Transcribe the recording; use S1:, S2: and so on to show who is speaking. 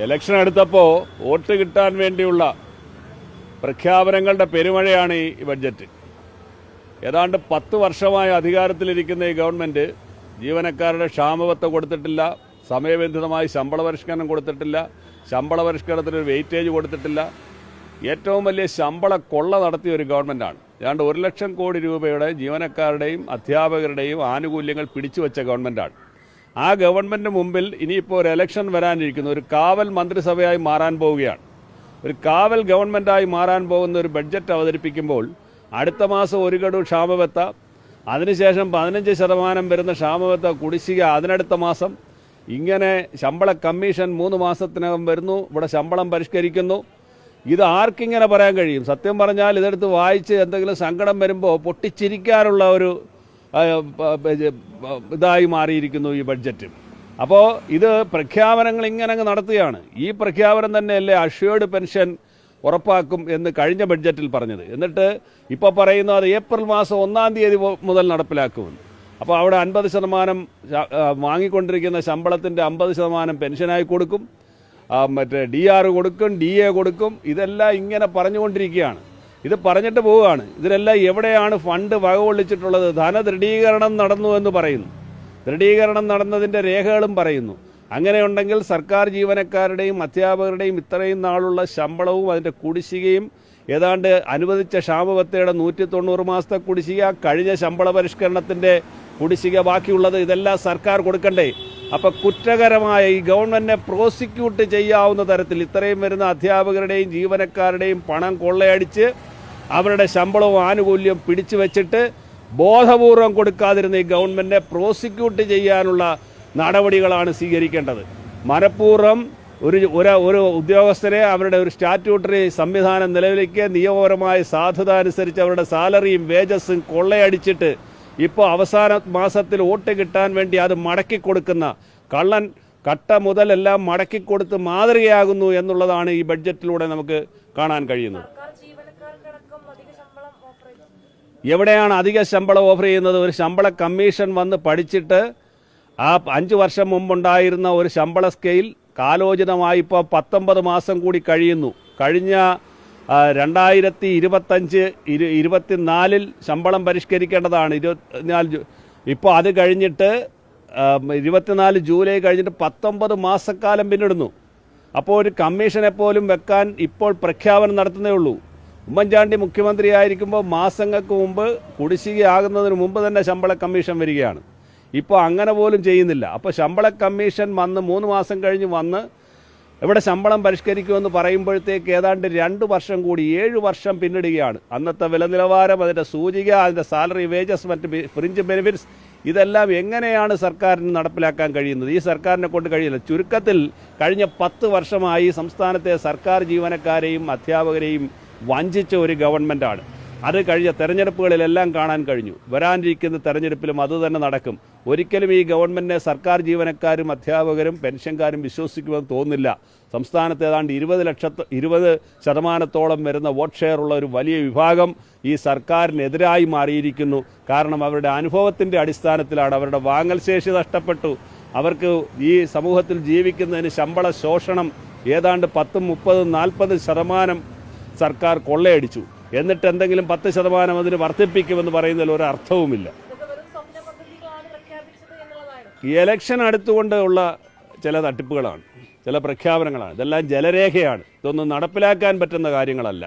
S1: Election അടുത്തപ്പോൾ vote കിട്ടാൻ വേണ്ടിയുള്ള പ്രഖ്യാപനങ്ങളുടെ പെരുമഴയാണ് ഈ ബഡ്ജറ്റ്. ഏതാണ്ട് 10 വർഷമായി അധികാരത്തിലിരിക്കുന്ന ഈ ഗവൺമെൻറ് ജീവനക്കാരുടെ ക്ഷാമബത്ത കൊടുത്തിട്ടില്ല, സമയബന്ധിതമായി ശമ്പള പരിഷ്കരണം കൊടുത്തിട്ടില്ല, ശമ്പള പരിഷ്കരണത്തിനൊരു വെയിറ്റേജ് കൊടുത്തിട്ടില്ല. ഏറ്റവും വലിയ ശമ്പള കൊള്ള നടത്തിയ ഒരു ഗവൺമെൻറ്റാണ്. ഏതാണ്ട് 1 ലക്ഷം കോടി രൂപയുടെ ജീവനക്കാരുടെയും അധ്യാപകരുടെയും ആനുകൂല്യങ്ങൾ പിടിച്ചുവെച്ച ഗവൺമെൻറ്റാണ്. ആ ഗവൺമെൻറ്റിന് മുമ്പിൽ ഇനിയിപ്പോൾ ഒരു ഇലക്ഷൻ വരാനിരിക്കുന്നു. ഒരു കാവൽ മന്ത്രിസഭയായി മാറാൻ പോവുകയാണ്. ഒരു കാവൽ ഗവൺമെൻറ്റായി മാറാൻ പോകുന്ന ഒരു ബഡ്ജറ്റ് അവതരിപ്പിക്കുമ്പോൾ അടുത്ത മാസം 1 ഗഡു ക്ഷാമബത്ത, അതിനുശേഷം 15% വരുന്ന ക്ഷാമബത്ത കുടിശ്ശിക അതിനടുത്ത മാസം, ഇങ്ങനെ ശമ്പള കമ്മീഷൻ 3 മാസത്തിനകം വരുന്നു. ഇവിടെ ശമ്പളം പരിഷ്കരിക്കുന്നു. ഇത് ആർക്കിങ്ങനെ പറയാൻ കഴിയും? സത്യം പറഞ്ഞാൽ ഇതെടുത്ത് വായിച്ച് എന്തെങ്കിലും സങ്കടം വരുമ്പോൾ പൊട്ടിച്ചിരിക്കാനുള്ള ഒരു ഇതായി മാറിയിരിക്കുന്നു ഈ ബഡ്ജറ്റ്. അപ്പോൾ ഇത് പ്രഖ്യാപനങ്ങൾ ഇങ്ങനെ നടത്തുകയാണ്. ഈ പ്രഖ്യാപനം തന്നെയല്ലേ അഷ്വേർഡ് പെൻഷൻ ഉറപ്പാക്കും എന്ന് കഴിഞ്ഞ ബഡ്ജറ്റിൽ പറഞ്ഞത്. എന്നിട്ട് ഇപ്പോൾ പറയുന്നു അത് ഏപ്രിൽ മാസം 1-ാം തീയതി മുതൽ നടപ്പിലാക്കുമെന്ന്. അപ്പോൾ അവിടെ 50% വാങ്ങിക്കൊണ്ടിരിക്കുന്ന ശമ്പളത്തിൻ്റെ 50% പെൻഷനായി കൊടുക്കും, മറ്റേ DR കൊടുക്കും, DA കൊടുക്കും. ഇതെല്ലാം ഇങ്ങനെ പറഞ്ഞുകൊണ്ടിരിക്കുകയാണ്. ഇത് പറഞ്ഞിട്ട് പോവുകയാണ്. ഇതിലെല്ലാം എവിടെയാണ് ഫണ്ട് വകകൊള്ളിച്ചിട്ടുള്ളത്? ധനദൃഢീകരണം നടന്നു എന്ന് പറയുന്നു. ദൃഢീകരണം നടന്നതിൻ്റെ രേഖകളും പറയുന്നു. അങ്ങനെയുണ്ടെങ്കിൽ സർക്കാർ ജീവനക്കാരുടെയും അധ്യാപകരുടെയും ഇത്രയും നാളുള്ള ശമ്പളവും അതിൻ്റെ കുടിശ്ശികയും, ഏതാണ്ട് അനുവദിച്ച ക്ഷാമബത്തയുടെ 190 മാസത്തെ കുടിശ്ശിക, കഴിഞ്ഞ ശമ്പള പരിഷ്കരണത്തിൻ്റെ കുടിശ്ശിക, ബാക്കിയുള്ളത് ഇതെല്ലാം സർക്കാർ കൊടുക്കണ്ടേ? അപ്പോൾ കുറ്റകരമായ ഈ ഗവൺമെൻറ്റിനെ പ്രോസിക്യൂട്ട് ചെയ്യാവുന്ന തരത്തിൽ ഇത്രയും വരുന്ന അധ്യാപകരുടെയും ജീവനക്കാരുടെയും പണം കൊള്ളയടിച്ച് അവരുടെ ശമ്പളവും ആനുകൂല്യം പിടിച്ചു വെച്ചിട്ട് ബോധപൂർവം കൊടുക്കാതിരുന്ന ഈ ഗവൺമെൻറ്റിനെ പ്രോസിക്യൂട്ട് ചെയ്യാനുള്ള നടപടികളാണ് സ്വീകരിക്കേണ്ടത്. മനഃപൂർവ്വം ഒരു ഉദ്യോഗസ്ഥരെ അവരുടെ ഒരു സ്റ്റാറ്റ്യൂട്ടറി സംവിധാനം നിലവിലേക്ക് നിയമപരമായ സാധുത അനുസരിച്ച് അവരുടെ സാലറിയും വേജസും കൊള്ളയടിച്ചിട്ട് ഇപ്പോൾ അവസാന മാസത്തിൽ വോട്ട് കിട്ടാൻ വേണ്ടി അത് മടക്കി കൊടുക്കുന്ന കള്ളൻ കട്ട മുതലെല്ലാം മടക്കിക്കൊടുത്ത് മാതൃകയാകുന്നു എന്നുള്ളതാണ് ഈ ബഡ്ജറ്റിലൂടെ നമുക്ക് കാണാൻ കഴിയുന്നത്. എവിടെയാണ് അധിക ശമ്പളം ഓഫർ ചെയ്യുന്നത്? ഒരു ശമ്പള കമ്മീഷൻ വന്ന് പഠിച്ചിട്ട് ആ 5 വർഷം മുമ്പുണ്ടായിരുന്ന ഒരു ശമ്പള സ്കെയിൽ കാലോചിതമായി ഇപ്പോൾ 19 മാസം കൂടി കഴിയുന്നു. കഴിഞ്ഞ 2025-24 ശമ്പളം പരിഷ്കരിക്കേണ്ടതാണ്. 24 ഇപ്പോൾ അത് കഴിഞ്ഞിട്ട് 24 ജൂലൈ കഴിഞ്ഞിട്ട് 19 മാസക്കാലം പിന്നിടുന്നു. അപ്പോൾ ഒരു കമ്മീഷനെ പോലും വെക്കാൻ ഇപ്പോൾ പ്രഖ്യാപനം നടത്തുന്നേ ഉള്ളൂ. ഉമ്മൻചാണ്ടി മുഖ്യമന്ത്രിയായിരിക്കുമ്പോൾ മാസങ്ങൾക്ക് മുമ്പ് കുടിശ്ശികയാകുന്നതിന് മുമ്പ് തന്നെ ശമ്പള കമ്മീഷൻ വരികയാണ്. ഇപ്പോൾ അങ്ങനെ പോലും ചെയ്യുന്നില്ല. അപ്പോൾ ശമ്പള കമ്മീഷൻ വന്ന് 3 മാസം കഴിഞ്ഞ് വന്ന് ഇവിടെ ശമ്പളം പരിഷ്കരിക്കുമെന്ന് പറയുമ്പോഴത്തേക്ക് ഏതാണ്ട് 2 വർഷം കൂടി 7 വർഷം പിന്നിടുകയാണ്. അന്നത്തെ വില നിലവാരം, അതിൻ്റെ സൂചിക, അതിൻ്റെ സാലറി, വേജസ്, മറ്റ് ഫ്രിഞ്ച് ബെനിഫിറ്റ്സ്, ഇതെല്ലാം എങ്ങനെയാണ് സർക്കാരിന് നടപ്പിലാക്കാൻ കഴിയുന്നത്? ഈ സർക്കാരിനെ കൊണ്ട് കഴിയില്ല. ചുരുക്കത്തിൽ കഴിഞ്ഞ 10 വർഷമായി സംസ്ഥാനത്തെ സർക്കാർ ജീവനക്കാരെയും അധ്യാപകരെയും വഞ്ചിച്ച ഒരു ഗവൺമെൻറ്റാണ്. അത് കഴിഞ്ഞ തെരഞ്ഞെടുപ്പുകളിലെല്ലാം കാണാൻ കഴിഞ്ഞു. വരാനിരിക്കുന്ന തെരഞ്ഞെടുപ്പിലും അതുതന്നെ നടക്കും. ഒരിക്കലും ഈ ഗവൺമെൻറ്റിനെ സർക്കാർ ജീവനക്കാരും അധ്യാപകരും പെൻഷൻകാരും വിശ്വസിക്കുമെന്ന് തോന്നുന്നില്ല. സംസ്ഥാനത്ത് ഏതാണ്ട് 20% വരുന്ന വോട്ട് ഷെയറുള്ള ഒരു വലിയ വിഭാഗം ഈ സർക്കാരിനെതിരായി മാറിയിരിക്കുന്നു. കാരണം അവരുടെ അനുഭവത്തിൻ്റെ അടിസ്ഥാനത്തിലാണ്. അവരുടെ വാങ്ങൽ ശേഷി നഷ്ടപ്പെട്ടു. അവർക്ക് ഈ സമൂഹത്തിൽ ജീവിക്കുന്നതിന് ശമ്പള ശോഷണം ഏതാണ്ട് 10, 30, 40% സർക്കാർ കൊള്ളയടിച്ചു. എന്നിട്ട് എന്തെങ്കിലും 10% അതിന് വർദ്ധിപ്പിക്കുമെന്ന് പറയുന്നതിൽ ഒരു അർത്ഥവുമില്ല. ഈ ഇലക്ഷൻ അടുത്തുകൊണ്ടുള്ള ചില തട്ടിപ്പുകളാണ്, ചില പ്രഖ്യാപനങ്ങളാണ്. ഇതെല്ലാം ജലരേഖയാണ്. ഇതൊന്നും നടപ്പിലാക്കാൻ പറ്റുന്ന കാര്യങ്ങളല്ല.